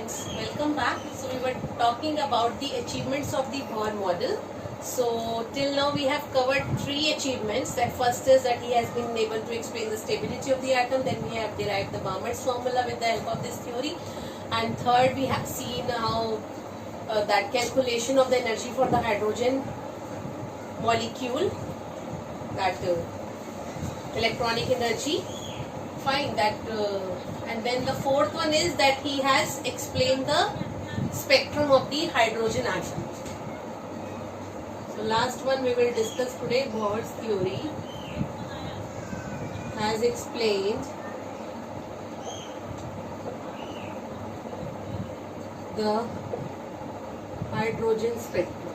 students, welcome back. So we were talking about the achievements of the Bohr model. So till now we have covered three achievements. That first is that he has been able to explain the stability of the atom. Then we have derived the Balmer's formula with the help of this theory. And third, we have seen how that calculation of the energy for the hydrogen molecule, that electronic energy. Fine, that and then the fourth one is that he has explained the spectrum of the hydrogen atom. So last one we will discuss today. Bohr's theory has explained the hydrogen spectrum.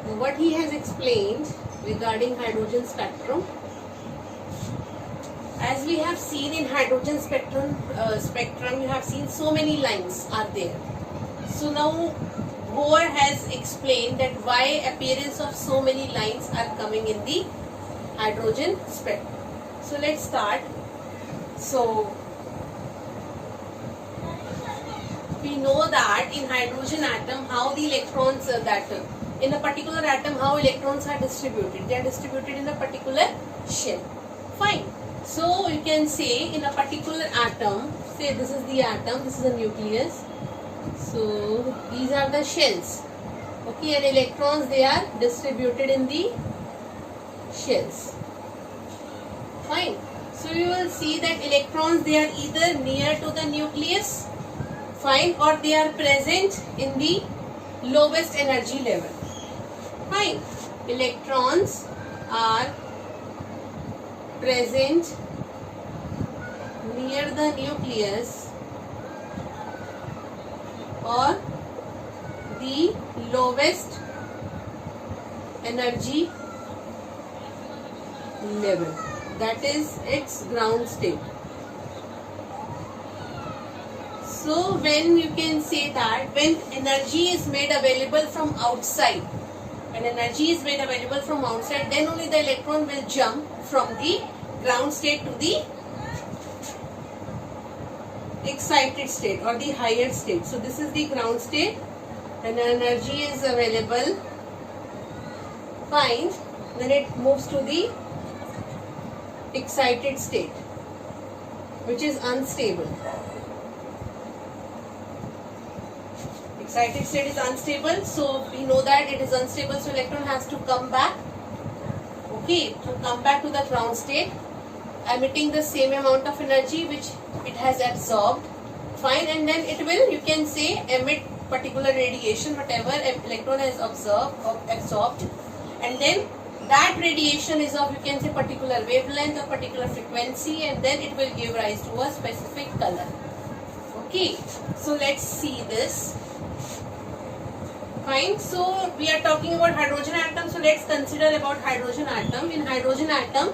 Now, what he has explained regarding hydrogen spectrum, as we have seen in hydrogen spectrum, you have seen so many lines are there. So now Bohr has explained that why appearance of so many lines are coming in the hydrogen spectrum. So let's start. So we know that in hydrogen atom how the electrons in a particular atom how electrons are distributed. They are distributed in a particular shell. Fine. So you can say in a particular atom, say this is the atom, this is the nucleus. So these are the shells. Okay, and electrons, they are distributed in the shells. Fine. So you will see that electrons, they are either near to the nucleus, fine, or they are present in the lowest energy level. Fine. Electrons are present near the nucleus or the lowest energy level, that is its ground state. So when you can say that when energy is made available from outside, then only the electron will jump from the ground state to the excited state or the higher state. So this is the ground state and energy is available. Fine. Then it moves to the excited state, which is unstable. Excited state is unstable, so we know that it is unstable, so electron has to come back. Okay, to come back to the ground state, emitting the same amount of energy which it has absorbed. Fine, and then it will, you can say, emit particular radiation, whatever electron has absorbed, and then that radiation is of, you can say, particular wavelength or particular frequency, and then it will give rise to a specific color. Okay, so let's see this. Fine, so we are talking about hydrogen atom, so let's consider about hydrogen atom. In hydrogen atom,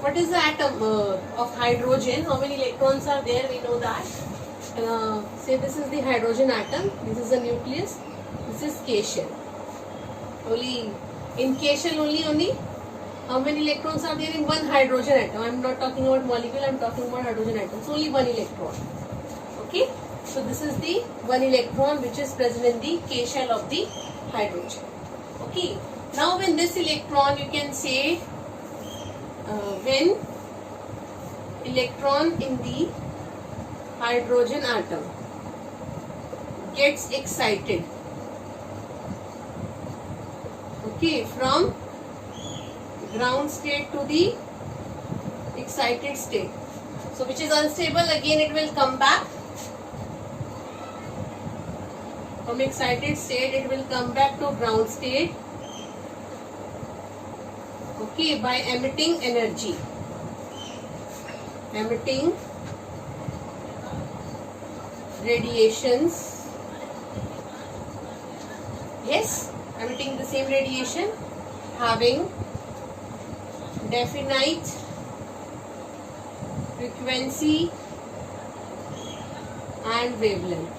what is the atom of hydrogen? How many electrons are there? We know that. Say this is the hydrogen atom, this is the nucleus, this is K shell. Only in K shell only how many electrons are there in one hydrogen atom? I am not talking about molecule, I am talking about hydrogen atom. So only one electron. Okay. So this is the one electron which is present in the K shell of the hydrogen. Okay. Now when this electron, you can say when electron in the hydrogen atom gets excited, okay, from ground state to the excited state, so which is unstable, again it will come back. From excited state, it will come back to ground state. Okay, by emitting energy. Emitting radiations. Yes, emitting the same radiation, having definite frequency and wavelength.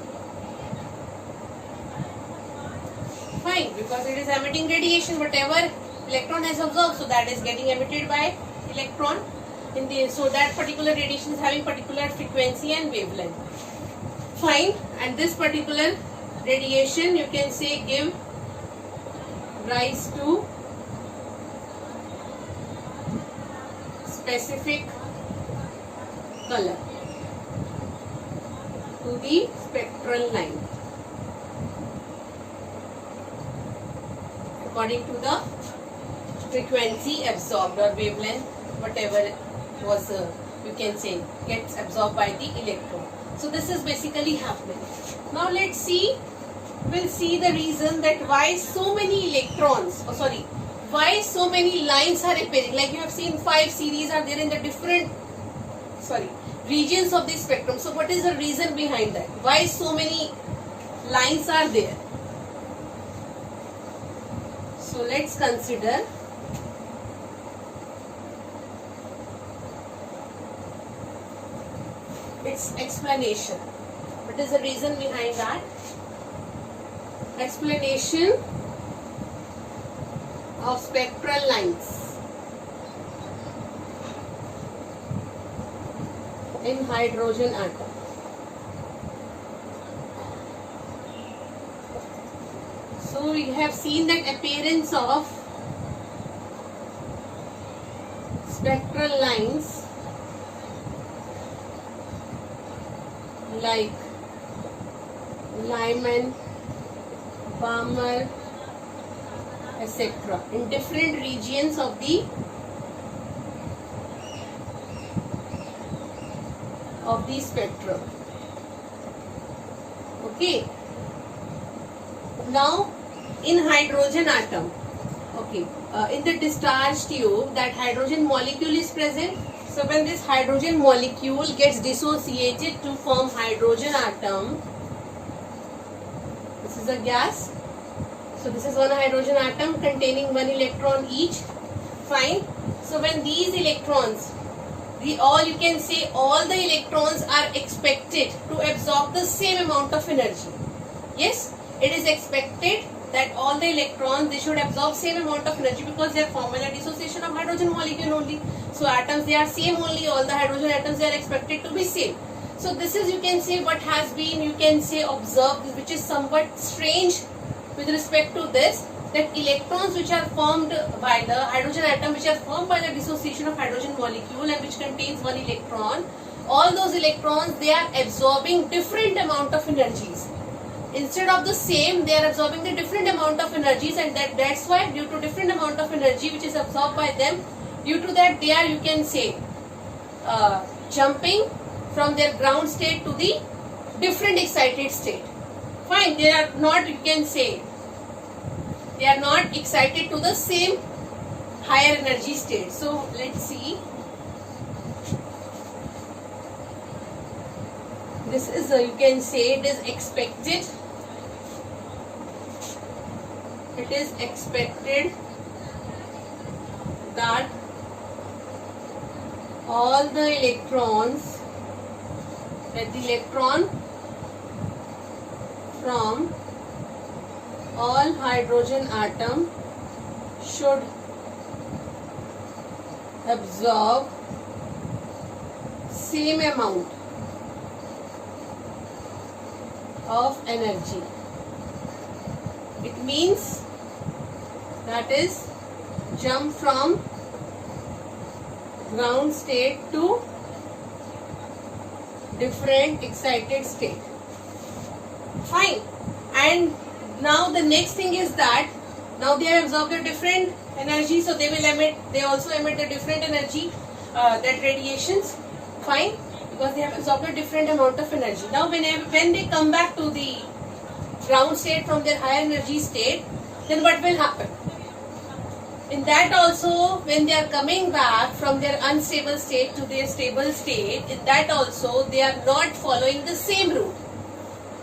Fine, because it is emitting radiation, whatever electron has absorbed, so that is getting emitted by electron. So that particular radiation is having particular frequency and wavelength. Fine. And this particular radiation, you can say, give rise to specific color to the spectral line according to the frequency absorbed or wavelength, whatever was you can say gets absorbed by the electron. So this is basically happening. Now let's see, we'll see the reason that why so many electrons, why so many lines are appearing. Like you have seen 5 series are there in the different regions of the spectrum. So what is the reason behind that? Why so many lines are there? So let's consider. Its explanation. What is the reason behind that? Explanation of spectral lines in hydrogen atom. So we have seen that appearance of spectral lines like Lyman, Balmer, etc. in different regions of the spectrum. Okay. Now in hydrogen atom, in the discharge tube, that hydrogen molecule is present. So when this hydrogen molecule gets dissociated to form hydrogen atom, this is a gas. So this is one hydrogen atom containing 1 electron each. Fine. So when these electrons, all the electrons are expected to absorb the same amount of energy. Yes, it is expected that all the electrons, they should absorb same amount of energy because they are formed by the dissociation of hydrogen molecule only. So atoms, they are same only, all the hydrogen atoms, they are expected to be same. So this is, you can say, what has been, you can say, observed, which is somewhat strange with respect to this, that electrons which are formed by the hydrogen atom, which are formed by the dissociation of hydrogen molecule and which contains 1 electron, all those electrons, they are absorbing different amount of energies. Instead of the same, they are absorbing the different amount of energies, and that's why due to different amount of energy which is absorbed by them, due to that they are, you can say, jumping from their ground state to the different excited state. Fine, they are not, you can say, they are not excited to the same higher energy state. So let's see. This is, you can say, it is expected. It is expected that all the electrons, that the electron from all hydrogen atom should absorb same amount of energy. It means, that is, jump from ground state to different excited state. Fine. And now the next thing is that now they have absorbed a different energy, so they will emit, they also emit a different energy, that radiations. Fine, because they have absorbed a different amount of energy. Now when they come back to the ground state from their higher energy state, then what will happen? In that also, when they are coming back from their unstable state to their stable state, in that also they are not following the same route.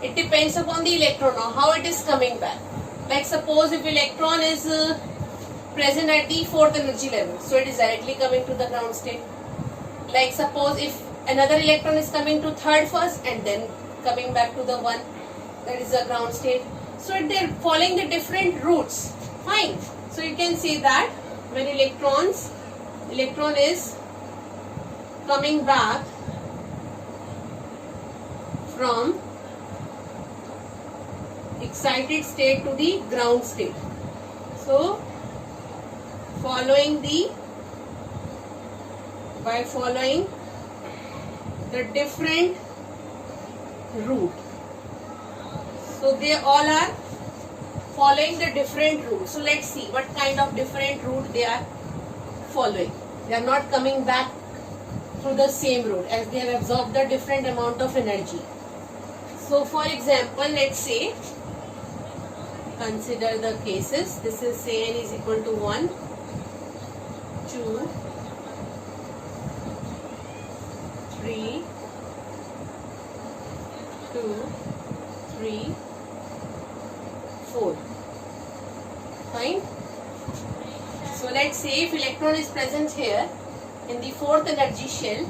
It depends upon the electron or how it is coming back. Like suppose if electron is present at the 4th energy level, so it is directly coming to the ground state. Like suppose if another electron is coming to 3rd first and then coming back to the 1, that is the ground state. So they are following the different routes. Fine. So you can say that when electron is coming back from excited state to the ground state. So following the different route. So they all are following the different route. So let's see what kind of different route they are following. They are not coming back through the same route as they have absorbed the different amount of energy. So for example, let's say, consider the cases. This is say n is equal to 1, 2, 3, 2, 3, 4. Fine. So let's say if electron is present here in the fourth energy shell,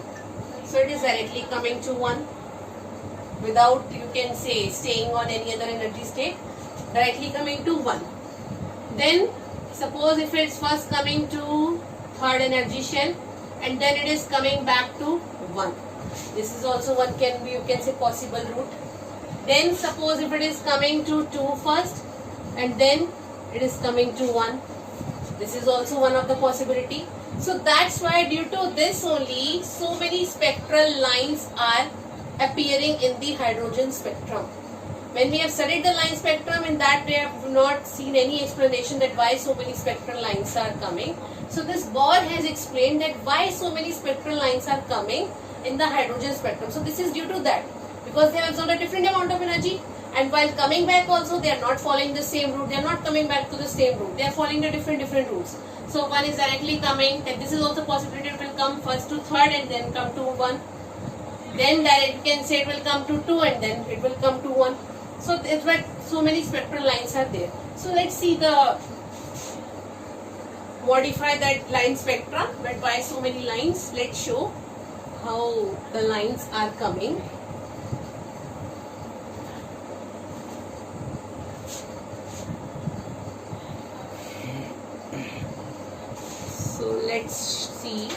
so it is directly coming to 1 without, you can say, staying on any other energy state, directly coming to 1. Then suppose if it's first coming to third energy shell and then it is coming back to 1. This is also one can be, you can say, possible route. Then suppose if it is coming to 2 first and then it is coming to 1. This is also one of the possibility. So that's why due to this only so many spectral lines are appearing in the hydrogen spectrum. When we have studied the line spectrum, in that we have not seen any explanation that why so many spectral lines are coming. So this Bohr has explained that why so many spectral lines are coming in the hydrogen spectrum. So this is due to that, because they have absorbed a different amount of energy, and while coming back also they are not following the same route, they are not coming back to the same route, they are following the different routes. So one is directly coming, and this is also possibility it will come first to third and then come to 1. Then direct, you can say it will come to 2 and then it will come to 1. So that's why so many spectral lines are there. So let's see the modify that line spectra, but why so many lines? Let's show how the lines are coming. So let's see.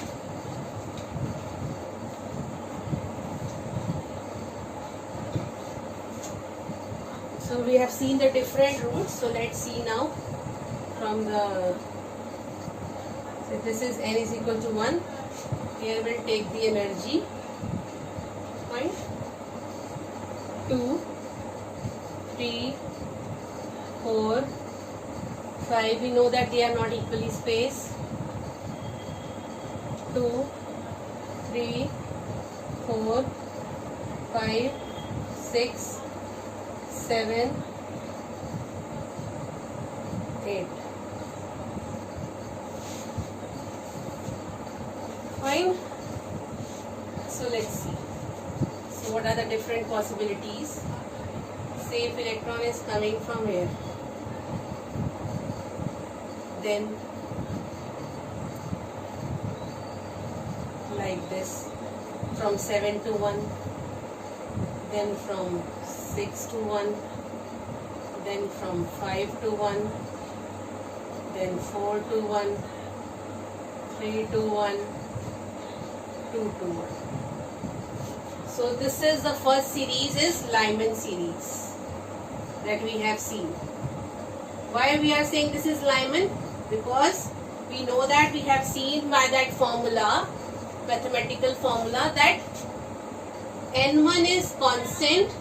So we have seen the different routes. So let's see now from the, so this is n is equal to 1. Here we'll take the energy. Point 2, 3, 4, 5. We know that they are not equally spaced. 2, 3, 4, 5, 6, 7, 8. Fine. So let's see. So what are the different possibilities? Say if electron is coming from here, then like this, from 7 to 1, then from 6 to 1, then from 5 to 1, then 4 to 1, 3 to 1, 2 to 1. So this is the first series, is Lyman series that we have seen. Why we are saying this is Lyman? Because we know that we have seen by that formula, mathematical formula, that N1 is constant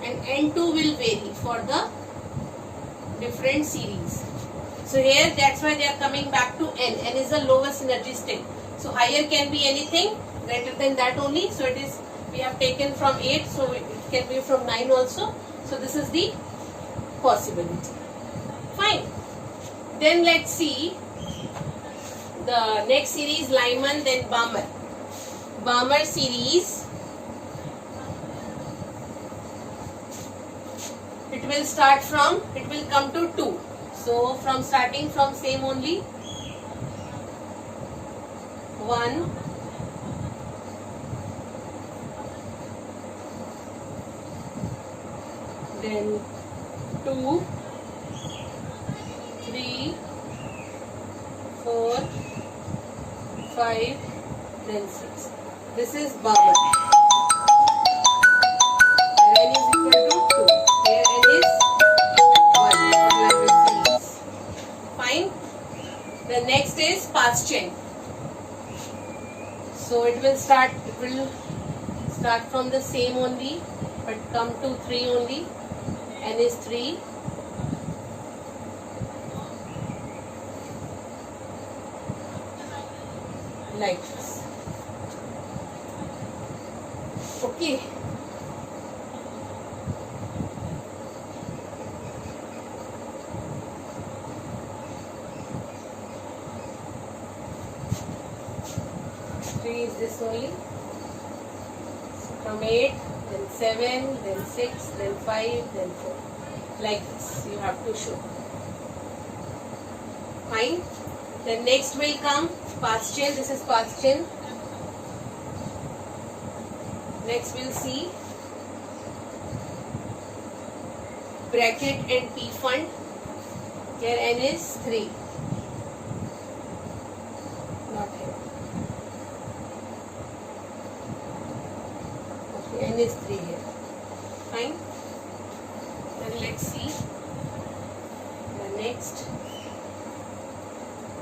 and N2 will vary for the different series. So here that's why they are coming back to N. N is the lowest energy state. So higher can be anything greater than that only. So it is, we have taken from 8, so it can be from 9 also. So this is the possibility. Fine. Then let's see the next series, Lyman, then Balmer. Balmer series, it will start from, it will come to 2. So from starting from same only, 1, 2, 3, 4, 5, then 6. This is Balmer. N is equal to start from the same only, but come to 3 only. N is 3. Like this. Okay. Three is this only. From 8, then 7, then 6, then 5, then 4. Like this, you have to show. Fine. Then next will come past chain. This is past chain. Next we'll see bracket and P fund. Here N is 3. Not here. Okay, N is 3 here. Fine. Then let's see the next.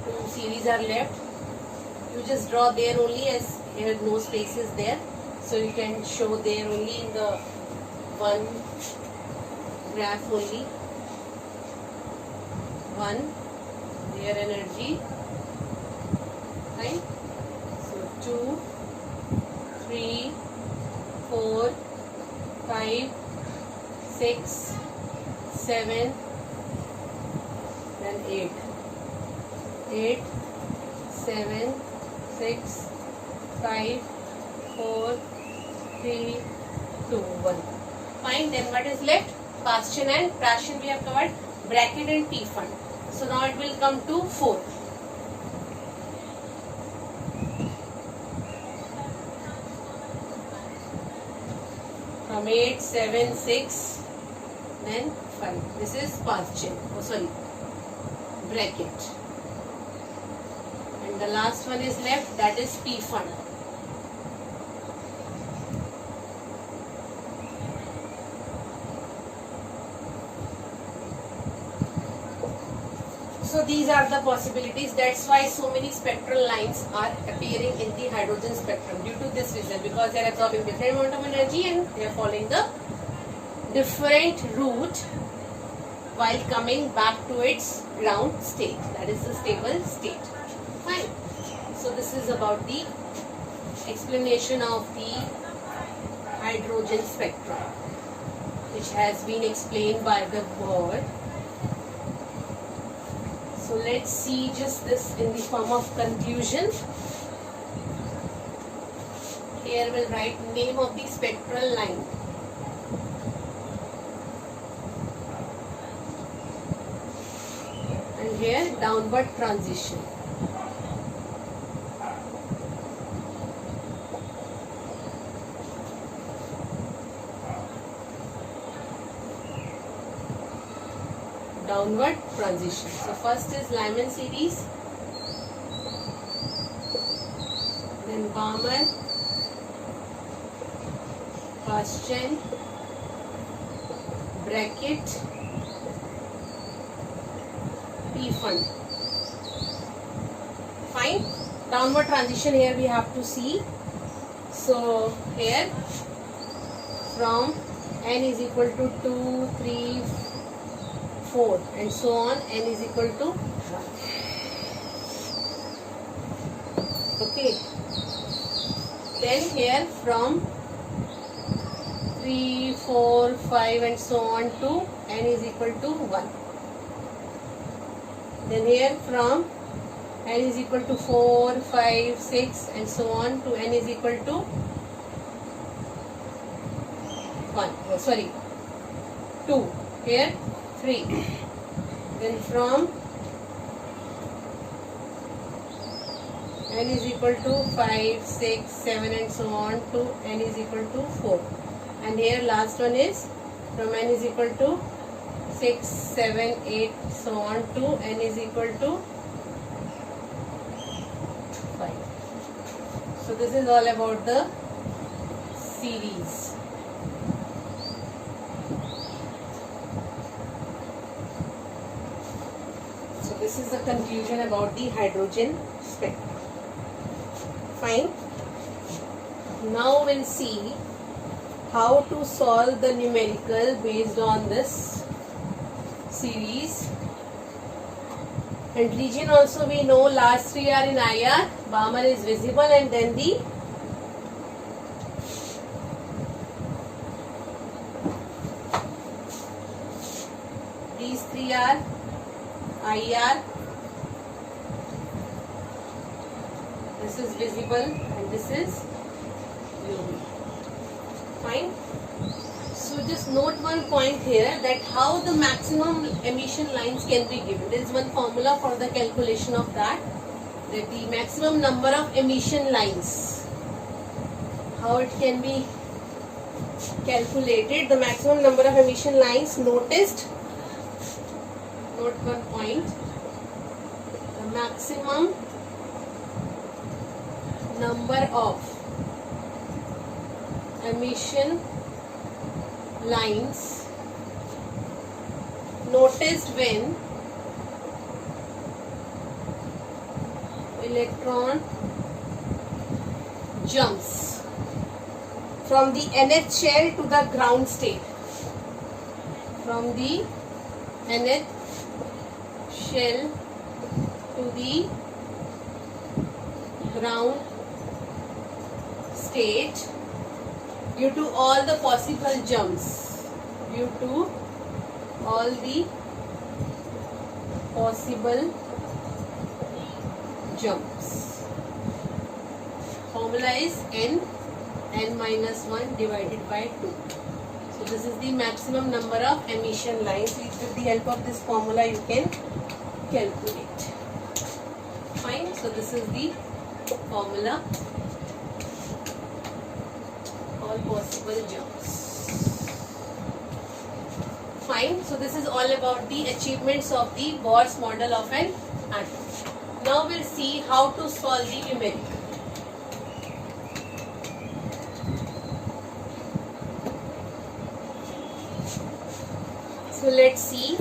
2 series are left. You just draw there only, as here no space is there. So you can show there only in the one graph only. 1, their energy. Right? So 2, 3, 4, 5, 6, 7, then 8. 8, 7, 6, 5, 4, 3, 2, 1. Fine. Then what is left? Past chain and fraction we have covered. Bracket and P fund. So now it will come to 4. From 8, 7, 6, then 5. This is past chain. Oh, sorry. Bracket. And the last one is left, that is P fund. So these are the possibilities. That's why so many spectral lines are appearing in the hydrogen spectrum, due to this reason, because they are absorbing different amount of energy and they are following the different route while coming back to its ground state, that is the stable state. Fine. So this is about the explanation of the hydrogen spectrum, which has been explained by the Bohr. So let's see just this in the form of conclusion. Here we'll write name of the spectral line. And here downward transition. Downward transition. So first is Lyman series, then Balmer, Bastian, bracket, P fund. Fine. Downward transition here we have to see. So here from n is equal to 2, 3, 4 and so on, n is equal to 1. Okay. Then here from 3, 4, 5 and so on to n is equal to 1. Then here from n is equal to 4, 5, 6 and so on to n is equal to 1. Oh, sorry, 2. Here 3. Then from n is equal to 5, 6, 7 and so on to n is equal to 4. And here last one is from n is equal to 6, 7, 8 so on to n is equal to 5. So this is all about the series. This is the conclusion about the hydrogen spectrum. Fine. Now we'll see how to solve the numerical based on this series. And region also we know, last three are in IR, Balmer is visible, and then these three are IR, this is visible and this is UV. Fine. So just note one point here, that how the maximum emission lines can be given. There is one formula for the calculation of that the maximum number of emission lines, how it can be calculated. The maximum number of emission lines, note one point, the maximum number of emission lines noticed when electron jumps from the nth shell to the ground state, from the nth shell to the ground state due to all the possible jumps, due to all the possible jumps. Formula is n minus 1 divided by 2. So this is the maximum number of emission lines. With the help of this formula you can calculate. Fine. So this is the formula. All possible jumps. Fine. So this is all about the achievements of the Bohr's model of an atom. Now we'll see how to solve the numeric. So let's see.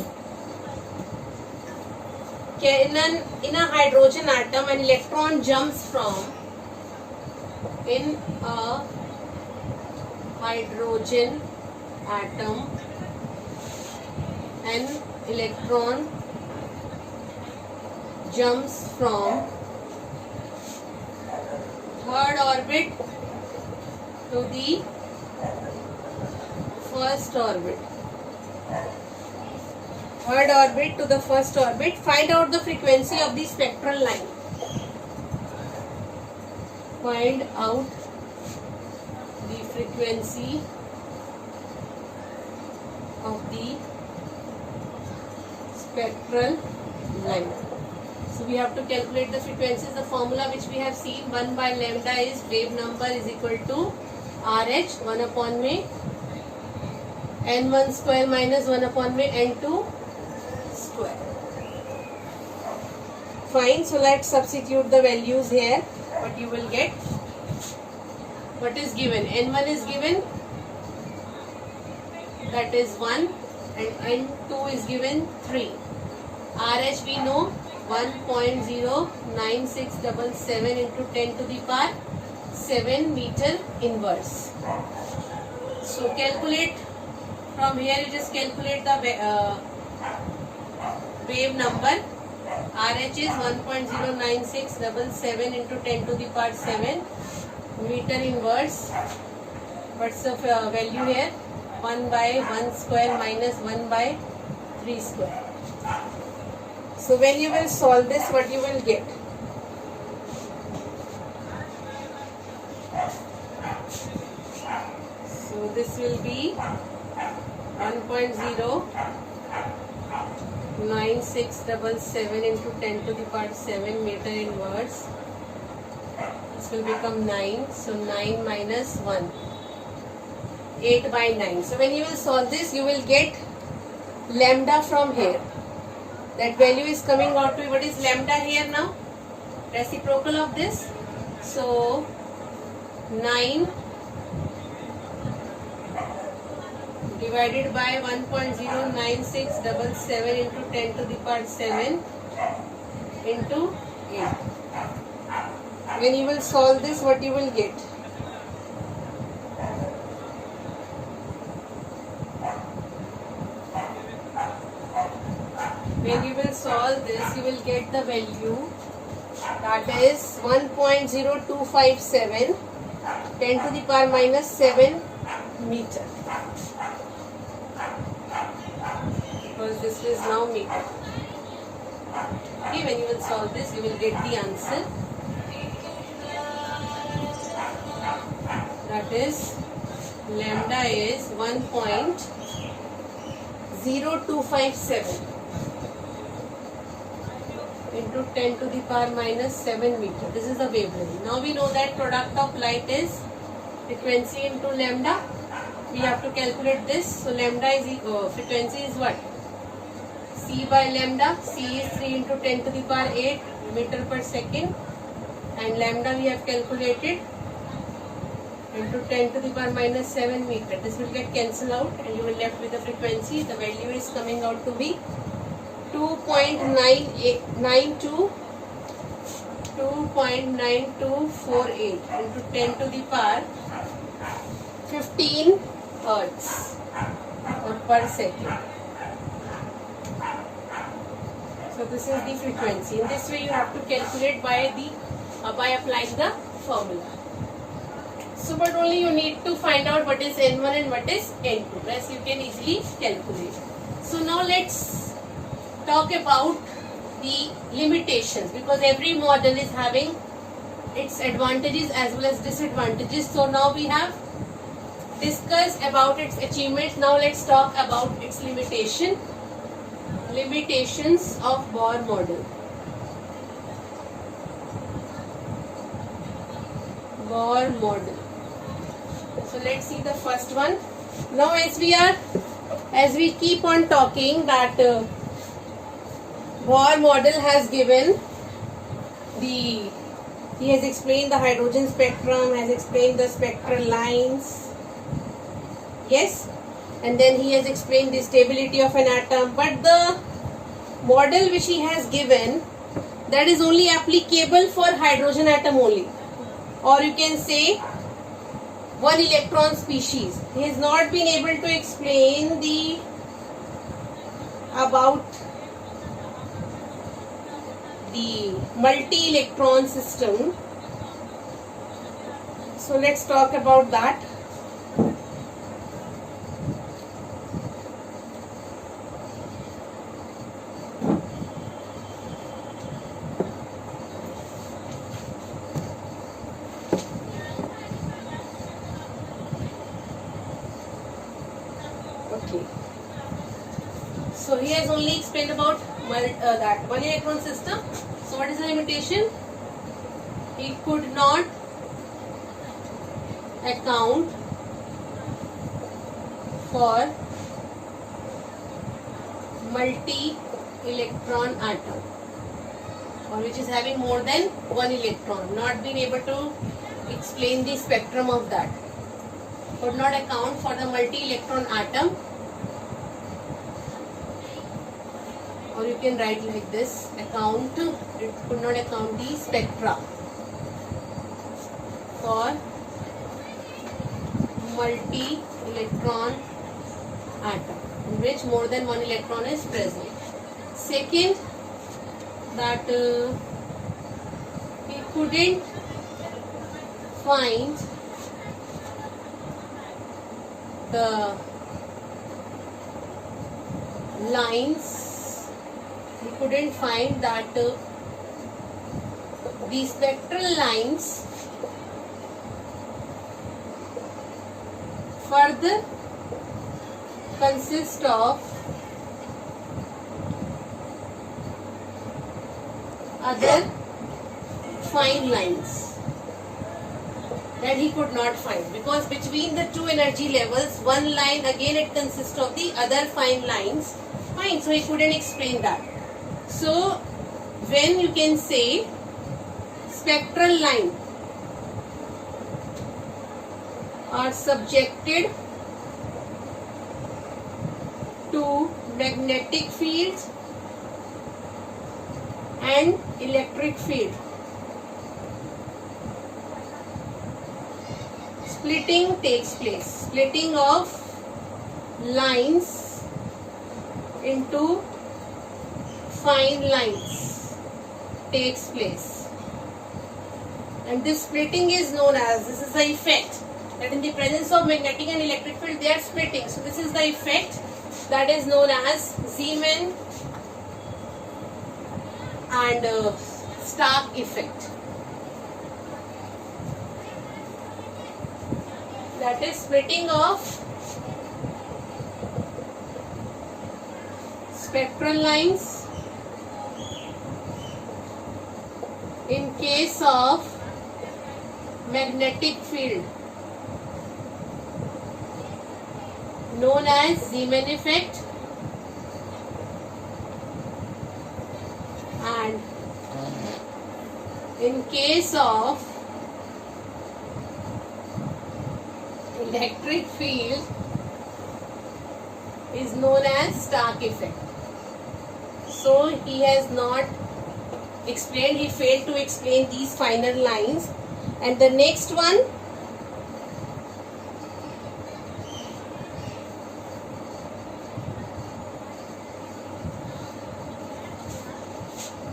In a hydrogen atom, an electron jumps from, in a hydrogen atom, an electron jumps from third orbit to the first orbit. Third orbit to the first orbit. Find out the frequency of the spectral line. Find out the frequency of the spectral line. So we have to calculate the frequencies. The formula which we have seen, 1 by lambda is wave number is equal to RH, 1 upon में n1 square minus 1 upon में n2 square. Fine. So let's substitute the values here. What you will get? What is given? n1 is given, that is 1, and n2 is given 3. RH we know 1.09677 into 10 to the power 7 meter inverse. So calculate from here. You just calculate the wave number. RH is 1.09677 into 10 to the power 7 meter inverse. What's the value here? 1 by 1 square minus 1 by 3 square. So when you will solve this, what you will get? So this will be 1.09677 into 10 to the power 7 meter inverse. This will become 9. So 9 minus 1. 8 by 9. So when you will solve this, you will get lambda from here. That value is coming out to, what is lambda here now? Reciprocal of this. So 9 divided by 1.09677 into 10 to the power 7 into 8. When you will solve this, what you will get? solve this, you will get the value, that is 1.0257 10 to the power minus 7 meter, because this is now meter. Okay, when you will solve this, you will get the answer, that is lambda is 1.0257 into 10 to the power minus 7 meter. This is the wavelength. Now we know that product of light is frequency into lambda. We have to calculate this. So lambda is frequency is what? C by lambda. C is 3 into 10 to the power 8 meter per second, and lambda we have calculated into 10 to the power minus 7 meter. This will get cancelled out and you will left with the frequency. The value is coming out to be 2.9248 into 10 to the power 15 hertz or per second. So this is the frequency. In this way you have to calculate by applying the formula. So but only you need to find out what is N1 and what is N2. Rest you can easily calculate. So now let's talk about the limitations, because every model is having its advantages as well as disadvantages. So now we have discussed about its achievements. Now let's talk about its limitations of Bohr model. Bohr model. So let's see the first one. Now as we keep on talking that Bohr model has given he has explained the hydrogen spectrum, has explained the spectral lines, yes, and then he has explained the stability of an atom. But the model which he has given, that is only applicable for hydrogen atom only, or you can say one electron species. He has not been able to explain about the multi-electron system. So let's talk about that. Okay. So he has only explained about that one electron system. So what is the limitation? He could not account for multi-electron atom, or which is having more than one electron. Not being able to explain the spectrum of that. Could not account for the multi-electron atom, or you can write like this, it could not account the spectra for multi-electron atom in which more than one electron is present. Second, that he couldn't find the lines. He couldn't find that the spectral lines further consist of other fine lines. That he could not find, because between the two energy levels, one line again it consists of the other fine lines. Fine, so he couldn't explain that. So when you can say spectral line are subjected to magnetic fields and electric field, splitting takes place. Splitting of lines into fine lines takes place. And this splitting is known as, this is the effect, that in the presence of magnetic and electric field they are splitting. So this is the effect that is known as Zeeman and Stark effect. That is splitting of spectral lines in case of magnetic field, known as Zeeman effect, and in case of electric field is known as Stark effect. So he has not explained, he failed to explain these finer lines. And the next one,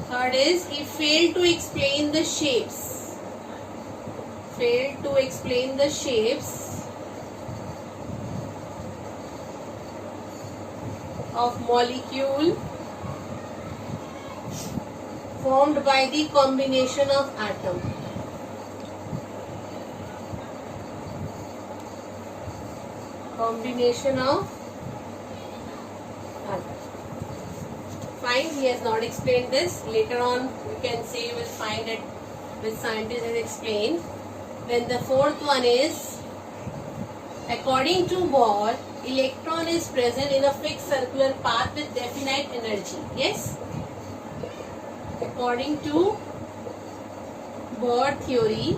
third is, he failed to explain the shapes. Failed to explain the shapes of molecule formed by the combination of atom. Combination of atom. Fine, he has not explained this. Later on, you can say you will find it with scientists has explained. Then the fourth one is, according to Bohr, electron is present in a fixed circular path with definite energy. Yes? According to Bohr theory,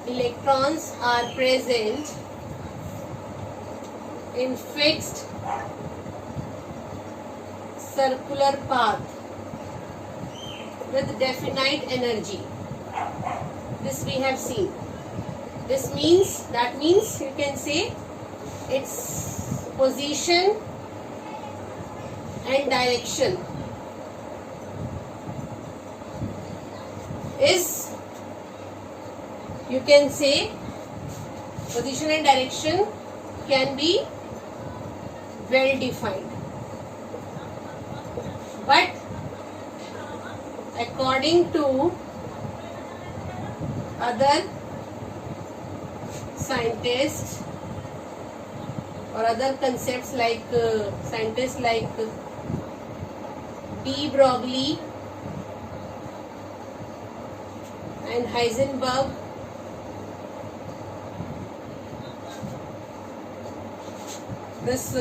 electrons are present in fixed circular path with definite energy. This we have seen. This means, that means you can say its position and direction is, you can say position and direction can be well defined. But according to other scientists or other concepts like scientists like de Broglie and Heisenberg, this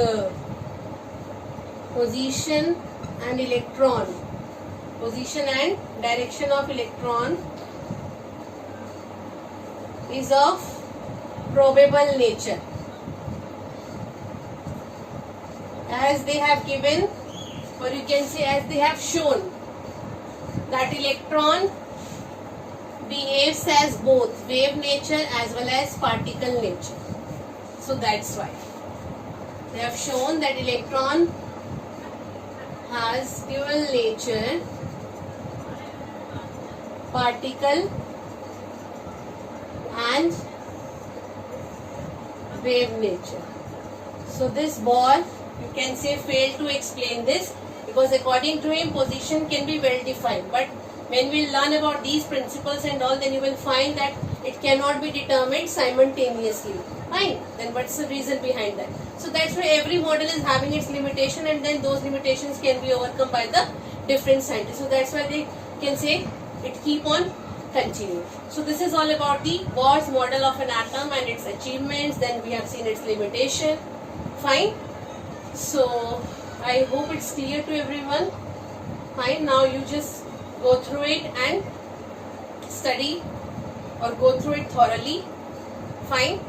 position and electron, position and direction of electron is of probable nature, as they have given, or you can say as they have shown, that electron behaves as both wave nature as well as particle nature. So that's why they have shown that electron has dual nature, particle and wave nature. So this Bohr, you can say, failed to explain this, because according to him position can be well defined, but when we learn about these principles and all, then you will find that it cannot be determined simultaneously. Fine, then what's the reason behind that? So that's why every model is having its limitation, and then those limitations can be overcome by the different scientists. So that's why they can say it keep on continuing. So this is all about the Bohr's model of an atom and its achievements. Then we have seen its limitation. Fine. So I hope it's clear to everyone. Fine. Now you just go through it and study or go through it thoroughly. Fine.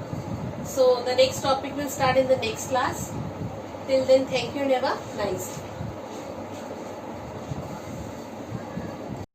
So the next topic will start in the next class. Till then, thank you and have a nice day.